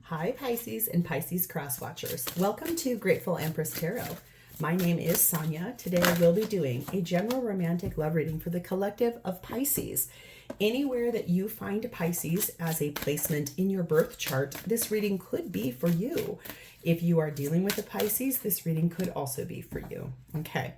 Hi Pisces and Pisces cross watchers. Welcome to Grateful Empress Tarot. My name is Sonia. Today I will be doing a general romantic love reading for the collective of Pisces. Anywhere that you find Pisces as a placement in your birth chart, this reading could be for you. If you are dealing with a Pisces, this reading could also be for you. Okay.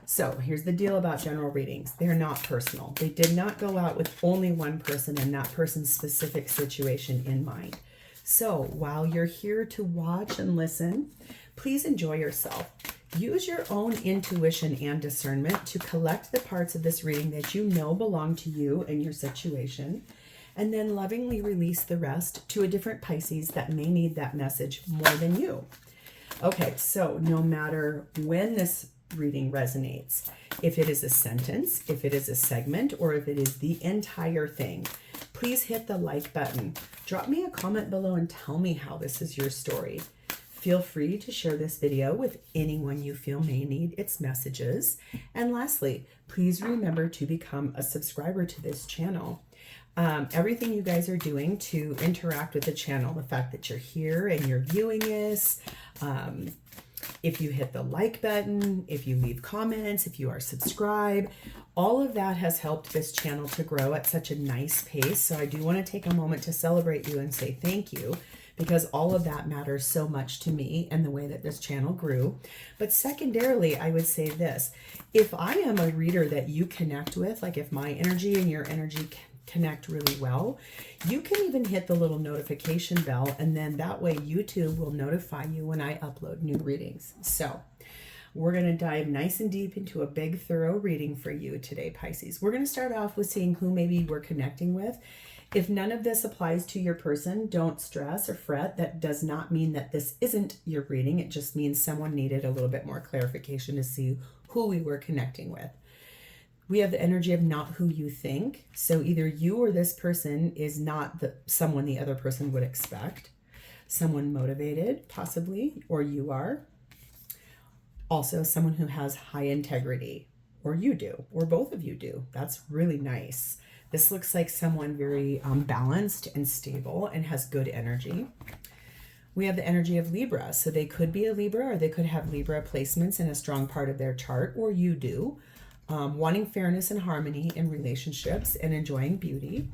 So here's the deal about general readings. They're not personal. They did not go out with only one person and that person's specific situation in mind. So while you're here to watch and listen, please enjoy yourself. Use your own intuition and discernment to collect the parts of this reading that you know belong to you and your situation, and then lovingly release the rest to a different Pisces that may need that message more than you. Okay, so no matter when this reading resonates, if it is a sentence, if it is a segment, or if it is the entire thing, please hit the like button. Drop me a comment below and tell me how this is your story. Feel free to share this video with anyone you feel may need its messages. And lastly, please remember to become a subscriber to this channel. Everything you guys are doing to interact with the channel, the fact that you're here and you're viewing this, if you hit the like button, if you leave comments, if you are subscribed, all of that has helped this channel to grow at such a nice pace. So I do want to take a moment to celebrate you and say thank you, because all of that matters so much to me and the way that this channel grew. But secondarily, I would say this: if I am a reader that you connect with, like if my energy and your energy connect really well, you can even hit the little notification bell, and then that way YouTube will notify you when I upload new readings. So we're going to dive nice and deep into a big thorough reading for you today, Pisces. We're going to start off with seeing who maybe we're connecting with. If none of this applies to your person, don't stress or fret. That does not mean that this isn't your reading. It just means someone needed a little bit more clarification to see who we were connecting with. We have the energy of not who you think. So either you or this person is not someone the other person would expect. Someone motivated, possibly, or you are. Also, someone who has high integrity, or you do, or both of you do. That's really nice. This looks like someone very balanced and stable and has good energy. We have the energy of Libra. So they could be a Libra, or they could have Libra placements in a strong part of their chart, or you do. Wanting fairness and harmony in relationships and enjoying beauty.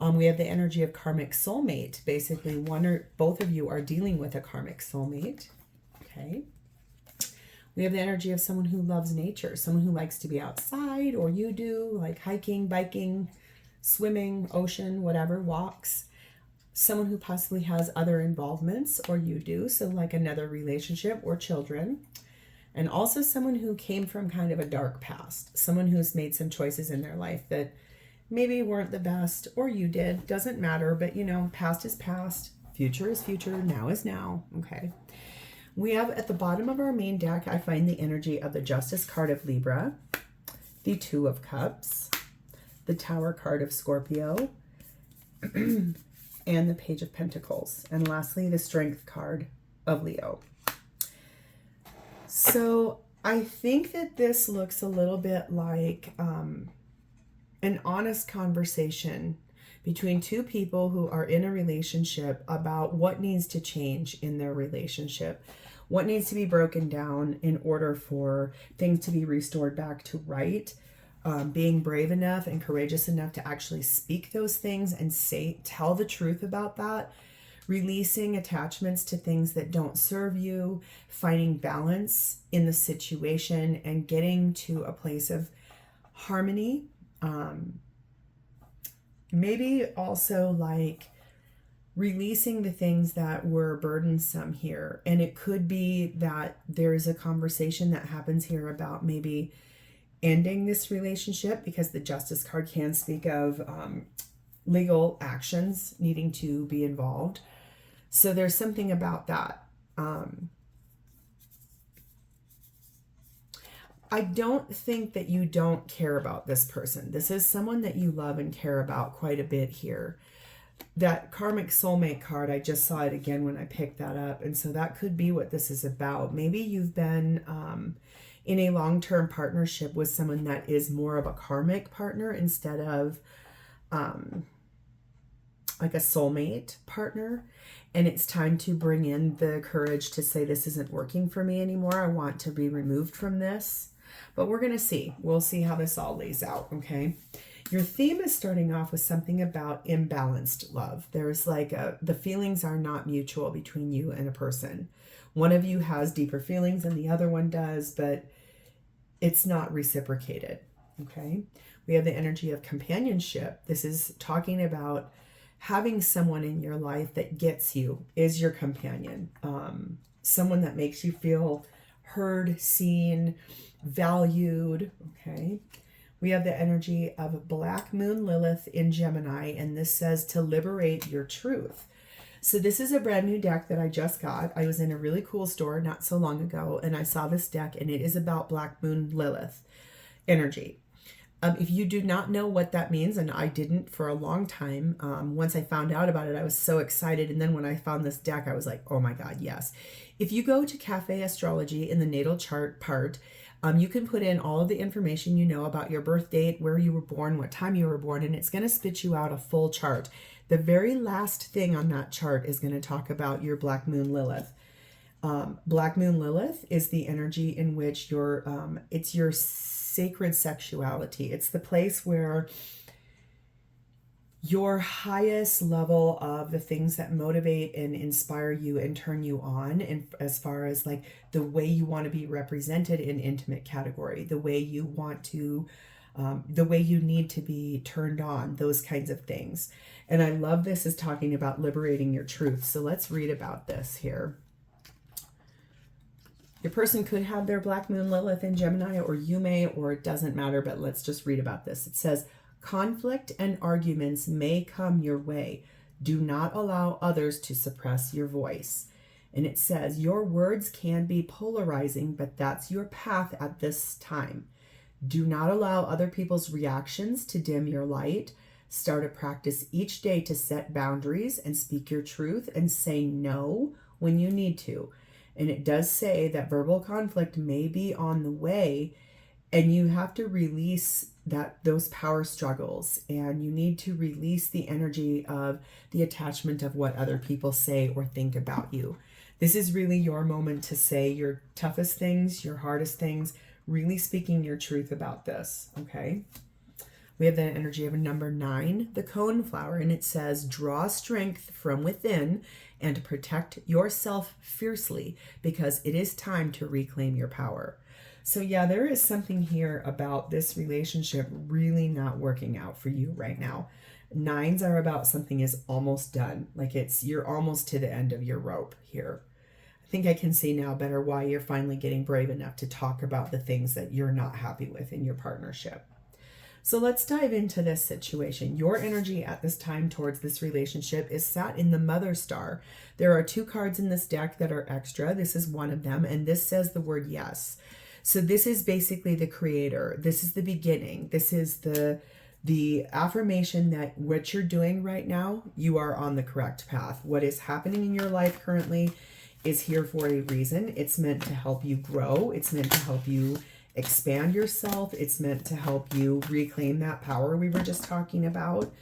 We have the energy of karmic soulmate. Basically, one or both of you are dealing with a karmic soulmate. Okay. We have the energy of someone who loves nature, someone who likes to be outside, or you do, like hiking, biking, swimming, ocean, whatever, walks. Someone who possibly has other involvements, or you do, so like another relationship or children. And also someone who came from kind of a dark past, someone who's made some choices in their life that maybe weren't the best, or you did, doesn't matter, but you know, past is past, future is future, now is now, okay? We have at the bottom of our main deck, I find the energy of the Justice card of Libra, the Two of Cups, the Tower card of Scorpio, and the Page of Pentacles, and lastly, the Strength card of Leo. So I think that this looks a little bit like an honest conversation between two people who are in a relationship about what needs to change in their relationship, what needs to be broken down in order for things to be restored back to right, being brave enough and courageous enough to actually speak those things and tell the truth about that. Releasing attachments to things that don't serve you, finding balance in the situation, and getting to a place of harmony. Maybe also like releasing the things that were burdensome here. And it could be that there's a conversation that happens here about maybe ending this relationship, because the Justice card can speak of legal actions needing to be involved. So there's something about that. I don't think that you don't care about this person. This is someone that you love and care about quite a bit here. That karmic soulmate card, I just saw it again when I picked that up. And so that could be what this is about. Maybe you've been in a long-term partnership with someone that is more of a karmic partner instead of like a soulmate partner, and it's time to bring in the courage to say, this isn't working for me anymore. I want to be removed from this. But we're going to see. We'll see how this all lays out, okay? Your theme is starting off with something about imbalanced love. There's like the feelings are not mutual between you and a person. One of you has deeper feelings than the other one does, but it's not reciprocated, okay? We have the energy of companionship. This is talking about having someone in your life that gets you, is your companion. Someone that makes you feel heard, seen, valued, okay? We have the energy of Black Moon Lilith in Gemini, and this says to liberate your truth. So this is a brand new deck that I just got. I was in a really cool store not so long ago, and I saw this deck, and it is about Black Moon Lilith energy. If you do not know what that means, and I didn't for a long time, once I found out about it, I was so excited. And then when I found this deck, I was like, oh my God, yes. If you go to Cafe Astrology in the natal chart part, you can put in all of the information you know about your birth date, where you were born, what time you were born, and it's going to spit you out a full chart. The very last thing on that chart is going to talk about your Black Moon Lilith. Black Moon Lilith is the energy in which it's your sacred sexuality. It's the place where your highest level of the things that motivate and inspire you and turn you on, and as far as like the way you want to be represented in intimate category, the way you want to, the way you need to be turned on, those kinds of things. And I love this is talking about liberating your truth. So let's read about this here. Your person could have their Black Moon Lilith in Gemini, or you may, or it doesn't matter, but let's just read about this. It says, conflict and arguments may come your way. Do not allow others to suppress your voice. And it says, your words can be polarizing, but that's your path at this time. Do not allow other people's reactions to dim your light. Start a practice each day to set boundaries and speak your truth and say no when you need to. And it does say that verbal conflict may be on the way, and you have to release those power struggles, and you need to release the energy of the attachment of what other people say or think about you. This is really your moment to say your toughest things, your hardest things, really speaking your truth about this, okay? We have the energy of a number 9, the cone flower, and it says, draw strength from within and protect yourself fiercely, because it is time to reclaim your power. So yeah, there is something here about this relationship really not working out for you right now. 9s are about something is almost done. Like you're almost to the end of your rope here. I think I can see now better why you're finally getting brave enough to talk about the things that you're not happy with in your partnership. So let's dive into this situation. Your energy at this time towards this relationship is sat in the Mother Star. There are 2 cards in this deck that are extra. This is one of them, and this says the word yes. So this is basically the creator. This is the beginning. This is the affirmation that what you're doing right now, you are on the correct path. What is happening in your life currently is here for a reason. It's meant to help you grow. It's meant to help you expand yourself. It's meant to help you reclaim that power we were just talking about.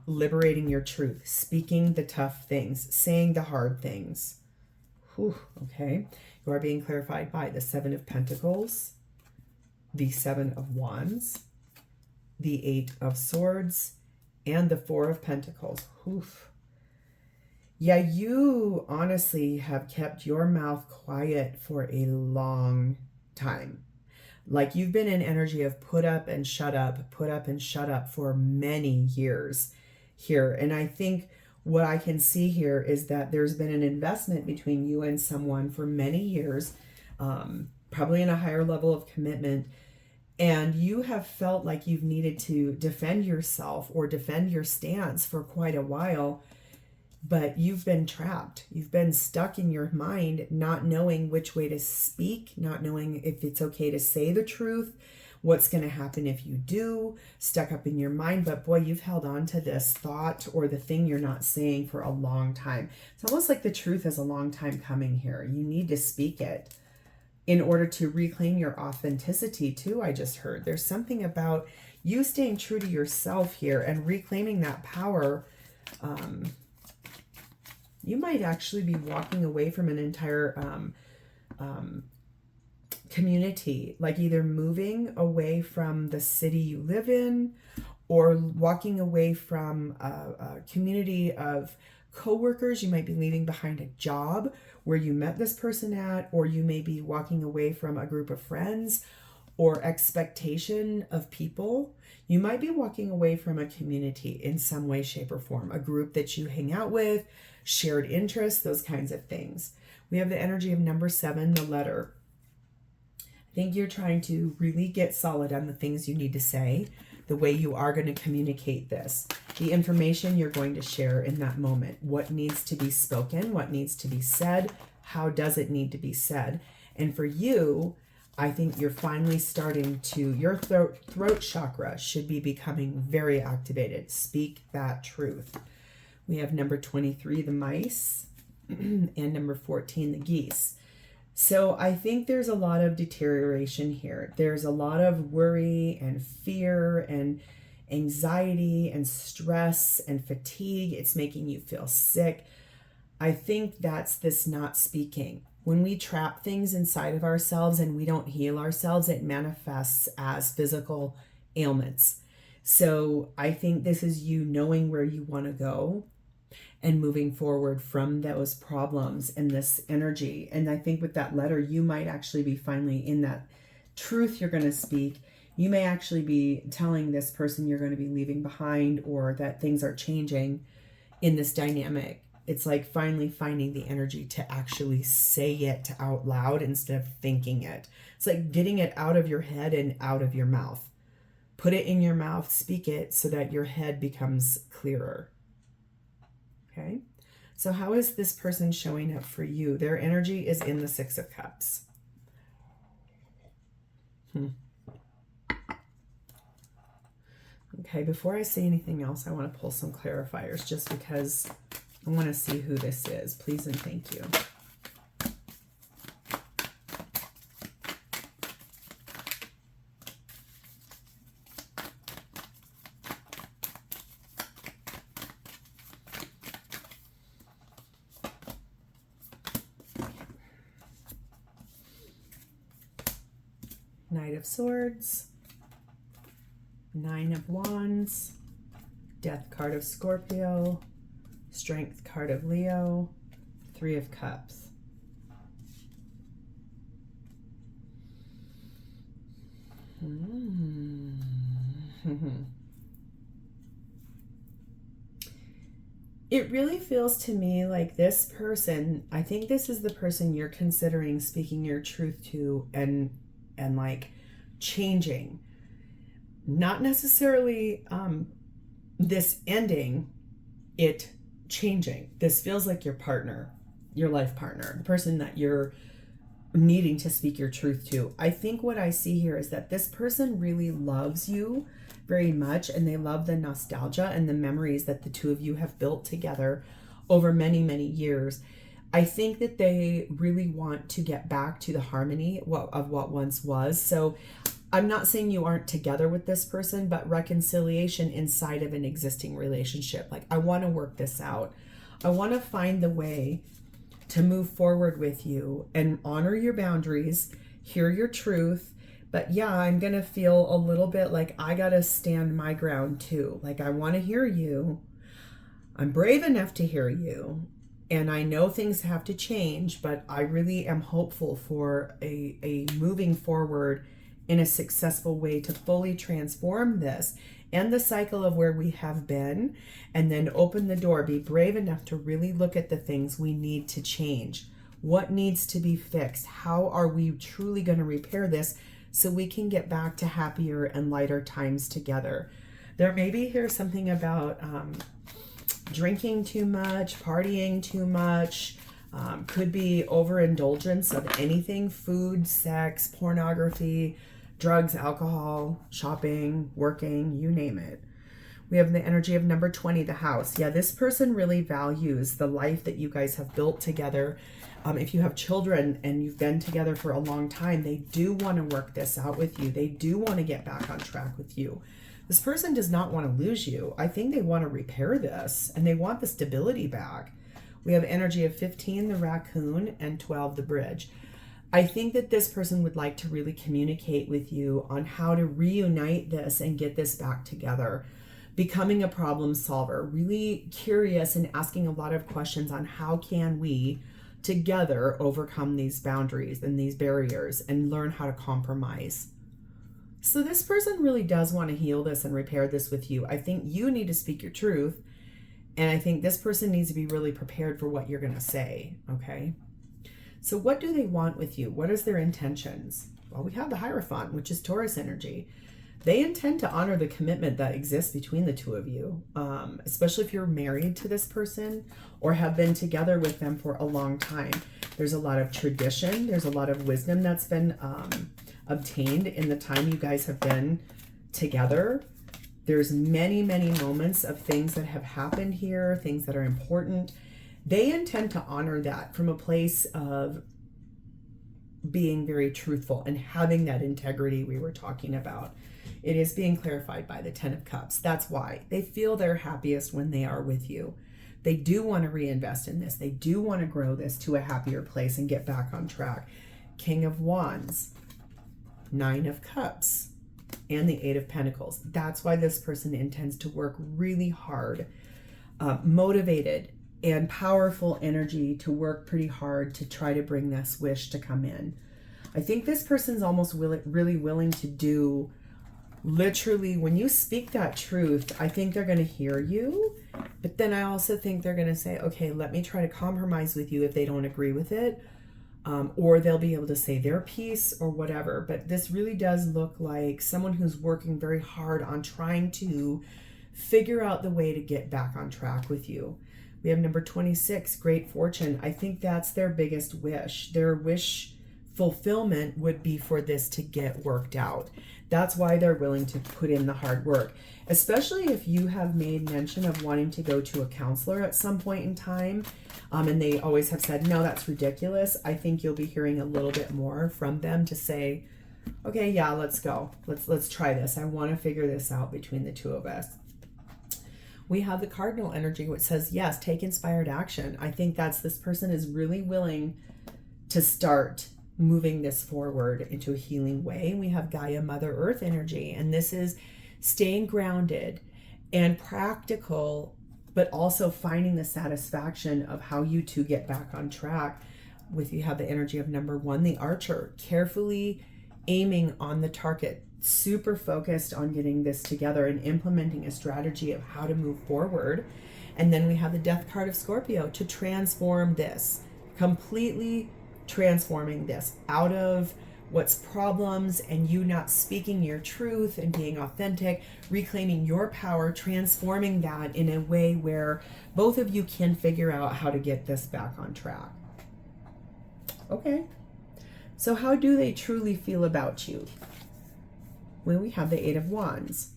Liberating your truth, speaking the tough things, saying the hard things. Whew, okay. You are being clarified by the 7 of Pentacles, the 7 of Wands, the 8 of Swords, and the 4 of Pentacles. Oof. Yeah, you honestly have kept your mouth quiet for a long time. Like you've been in energy of put up and shut up for many years here. And I think what I can see here is that there's been an investment between you and someone for many years, probably in a higher level of commitment. And you have felt like you've needed to defend yourself or defend your stance for quite a while. But you've been trapped. You've been stuck in your mind, not knowing which way to speak, not knowing if it's okay to say the truth, what's going to happen if you do, stuck up in your mind. But boy, you've held on to this thought or the thing you're not saying for a long time. It's almost like the truth is a long time coming here. You need to speak it in order to reclaim your authenticity too. I just heard there's something about you staying true to yourself here and reclaiming that power You might actually be walking away from an entire community, like either moving away from the city you live in or walking away from a community of co-workers. You might be leaving behind a job where you met this person at, or you may be walking away from a group of friends or expectation of people. You might be walking away from a community in some way, shape, or form, a group that you hang out with, shared interests, those kinds of things. We have the energy of number 7, the letter. I think you're trying to really get solid on the things you need to say, the way you are going to communicate this, the information you're going to share in that moment, what needs to be spoken, what needs to be said, how does it need to be said. And for you, I think you're finally starting to, your throat chakra should be becoming very activated. Speak that truth. We have number 23, the mice, and number 14, the geese. So I think there's a lot of deterioration here. There's a lot of worry and fear and anxiety and stress and fatigue. It's making you feel sick. I think that's this not speaking. When we trap things inside of ourselves and we don't heal ourselves, it manifests as physical ailments. So I think this is you knowing where you want to go and moving forward from those problems and this energy. And I think with that letter, you might actually be finally in that truth you're going to speak. You may actually be telling this person you're going to be leaving behind, or that things are changing in this dynamic. It's like finally finding the energy to actually say it out loud instead of thinking it. It's like getting it out of your head and out of your mouth. Put it in your mouth, speak it so that your head becomes clearer. Okay, so how is this person showing up for you? Their energy is in the 6 of Cups. Okay, before I say anything else, I want to pull some clarifiers just because I want to see who this is. Please and thank you. Knight of Swords, 9 of Wands, Death card of Scorpio, Strength card of Leo, 3 of Cups. It really feels to me like this person, I think this is the person you're considering speaking your truth to and like changing. Not necessarily this ending, it changing. This feels like your partner, your life partner, the person that you're needing to speak your truth to. I think what I see here is that this person really loves you very much, and they love the nostalgia and the memories that the two of you have built together over many, many years. I think that they really want to get back to the harmony of what once was. So I'm not saying you aren't together with this person, but reconciliation inside of an existing relationship. Like, I want to work this out. I want to find the way to move forward with you and honor your boundaries, hear your truth. But yeah, I'm going to feel a little bit like I got to stand my ground too. Like, I want to hear you. I'm brave enough to hear you. And I know things have to change, but I really am hopeful for a moving forward in a successful way to fully transform this and the cycle of where we have been, and then open the door, be brave enough to really look at the things we need to change. What needs to be fixed? How are we truly going to repair this so we can get back to happier and lighter times together? There may be here something about drinking too much, partying too much, could be overindulgence of anything, food, sex, pornography, drugs, alcohol, shopping, working, you name it. We have the energy of number 20, the house. Yeah, this person really values the life that you guys have built together. If you have children and you've been together for a long time, they do want to work this out with you. They do want to get back on track with you. This person does not want to lose you. I think they want to repair this and they want the stability back. We have energy of 15, the raccoon, and 12, the bridge. I think that this person would like to really communicate with you on how to reunite this and get this back together. Becoming a problem solver, really curious and asking a lot of questions on how can we together overcome these boundaries and these barriers and learn how to compromise. So this person really does want to heal this and repair this with you. I think you need to speak your truth. And I think this person needs to be really prepared for what you're going to say. Okay. So what do they want with you? What is their intentions? Well, we have the Hierophant, which is Taurus energy. They intend to honor the commitment that exists between the two of you, especially if you're married to this person or have been together with them for a long time. There's a lot of tradition. There's a lot of wisdom that's been obtained in the time you guys have been together. There's many, many moments of things that have happened here, things that are important. They intend to honor that from a place of being very truthful and having that integrity we were talking about. It is being clarified by the 10 of Cups. That's why they feel they're happiest when they are with you. They do want to reinvest in this. They do want to grow this to a happier place and get back on track. King of Wands, 9 of Cups, and the 8 of Pentacles. That's why this person intends to work really hard, motivated and powerful energy to work pretty hard to try to bring this wish to come in. I think this person's almost really willing to do, literally, when you speak that truth, I think they're going to hear you. But then I also think they're going to say, okay, let me try to compromise with you if they don't agree with it. Or they'll be able to say their piece or whatever. But this really does look like someone who's working very hard on trying to figure out the way to get back on track with you. We have number 26, Great Fortune. I think that's their biggest wish. Their wish fulfillment would be for this to get worked out. That's why they're willing to put in the hard work, especially if you have made mention of wanting to go to a counselor at some point in time, and they always have said, no, that's ridiculous. I think you'll be hearing a little bit more from them to say, okay, yeah, let's go. Let's try this. I want to figure this out between the two of us. We have the Cardinal energy, which says, yes, take inspired action. I think that's this person is really willing to start moving this forward into a healing way. We have Gaia, Mother Earth energy, and this is staying grounded and practical, but also finding the satisfaction of how you two get back on track. With you have the energy of number 1, the Archer, carefully aiming on the target, super focused on getting this together and implementing a strategy of how to move forward. And then we have the Death card of Scorpio, to transform this, completely transforming this out of what's problems and you not speaking your truth and being authentic, reclaiming your power, transforming that in a way where both of you can figure out how to get this back on track. Okay, so how do they truly feel about you? Well, we have the 8 of Wands.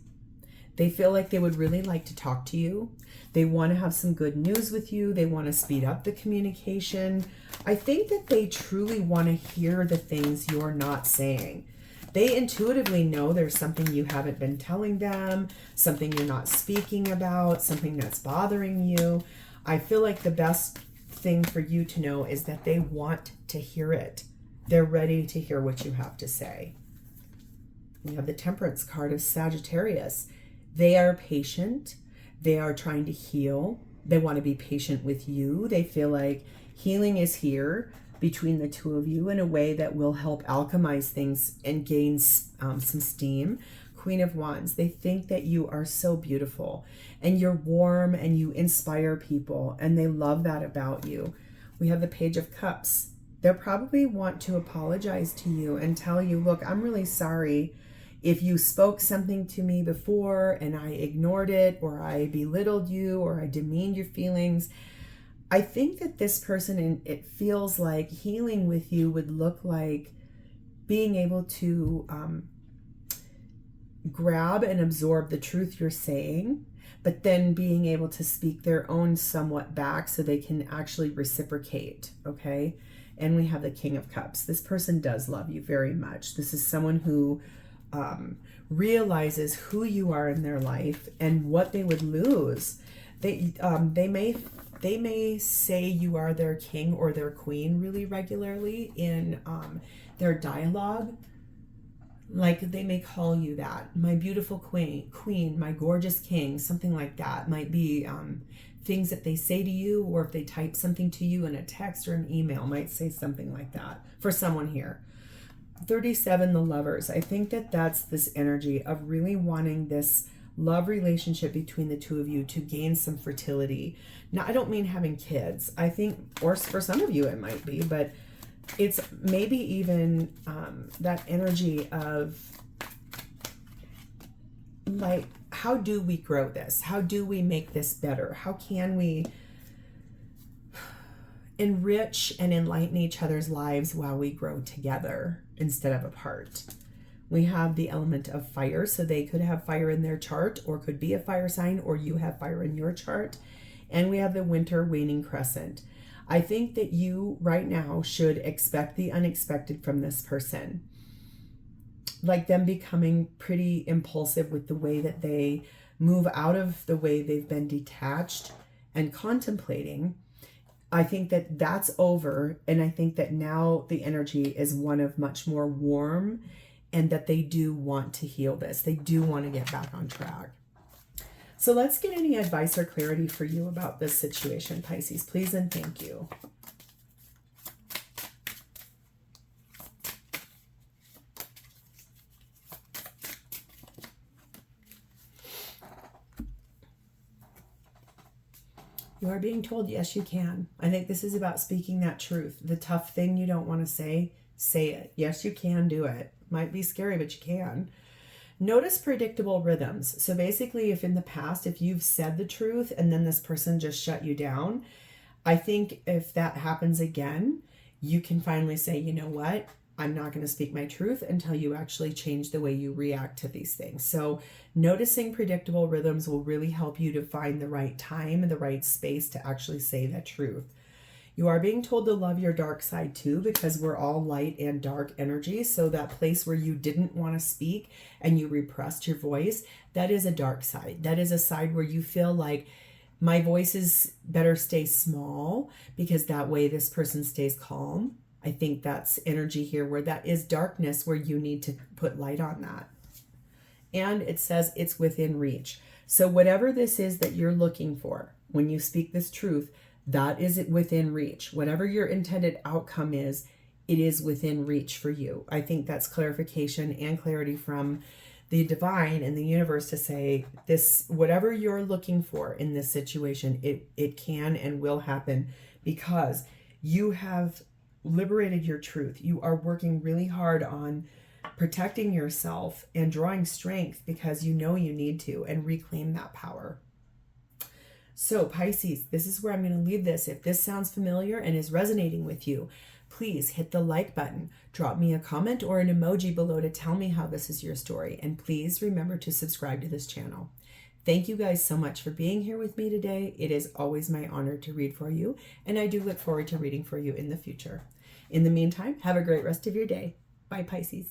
They feel like they would really like to talk to you. They want to have some good news with you. They want to speed up the communication. I think that they truly want to hear the things you're not saying. They intuitively know there's something you haven't been telling them, something you're not speaking about, something that's bothering you. I feel like the best thing for you to know is that they want to hear it. They're ready to hear what you have to say. We have the Temperance card of Sagittarius. They are patient. They are trying to heal. They want to be patient with you. They feel like healing is here between the two of you in a way that will help alchemize things and gain some steam. Queen of Wands. They think that you are so beautiful and you're warm and you inspire people, and they love that about you. We have the Page of Cups. They'll probably want to apologize to you and tell you, look, I'm really sorry if you spoke something to me before and I ignored it, or I belittled you, or I demeaned your feelings. I think that this person, it feels like healing with you would look like being able to grab and absorb the truth you're saying, but then being able to speak their own somewhat back so they can actually reciprocate, okay? And we have the King of Cups. This person does love you very much. This is someone who realizes who you are in their life and what they would lose. They may say you are their king or their queen really regularly in their dialogue. Like they may call you that, my beautiful queen, my gorgeous king, something like that. Might be things that they say to you, or if they type something to you in a text or an email, might say something like that for someone here. 37, the Lovers. I think that that's this energy of really wanting this love relationship between the two of you to gain some fertility. Now, I don't mean having kids. I think, or for some of you it might be, but it's maybe even that energy of like, how do we grow this? How do we make this better? How can we enrich and enlighten each other's lives while we grow together instead of apart? We have the element of fire, so they could have fire in their chart or could be a fire sign, or you have fire in your chart. And we have the winter waning crescent. I think that you right now should expect the unexpected from this person. Like them becoming pretty impulsive with the way that they move out of the way they've been detached and contemplating. I think that that's over. And I think that now the energy is one of much more warm, and that they do want to heal this. They do want to get back on track. So let's get any advice or clarity for you about this situation, Pisces, please and thank you. You are being told, yes, you can. I think this is about speaking that truth. The tough thing you don't want to say it. Yes, you can do it. Might be scary, but you can. Notice predictable rhythms. So basically, if in the past, if you've said the truth and then this person just shut you down, I think if that happens again, you can finally say, you know what? I'm not going to speak my truth until you actually change the way you react to these things. So noticing predictable rhythms will really help you to find the right time and the right space to actually say that truth. You are being told to love your dark side too, because we're all light and dark energy. So that place where you didn't want to speak and you repressed your voice, that is a dark side. That is a side where you feel like my voice is better stay small because that way this person stays calm. I think that's energy here where that is darkness, where you need to put light on that. And it says it's within reach. So whatever this is that you're looking for, when you speak this truth, that is it within reach. Whatever your intended outcome is, it is within reach for you. I think that's clarification and clarity from the divine and the universe to say this, whatever you're looking for in this situation, it can and will happen because you have liberated your truth. You are working really hard on protecting yourself and drawing strength because you know you need to, and reclaim that power. So Pisces, this is where I'm going to leave this. If this sounds familiar and is resonating with you, please hit the like button, drop me a comment or an emoji below to tell me how this is your story. And please remember to subscribe to this channel. Thank you guys so much for being here with me today. It is always my honor to read for you, and I do look forward to reading for you in the future. In the meantime, have a great rest of your day. Bye, Pisces.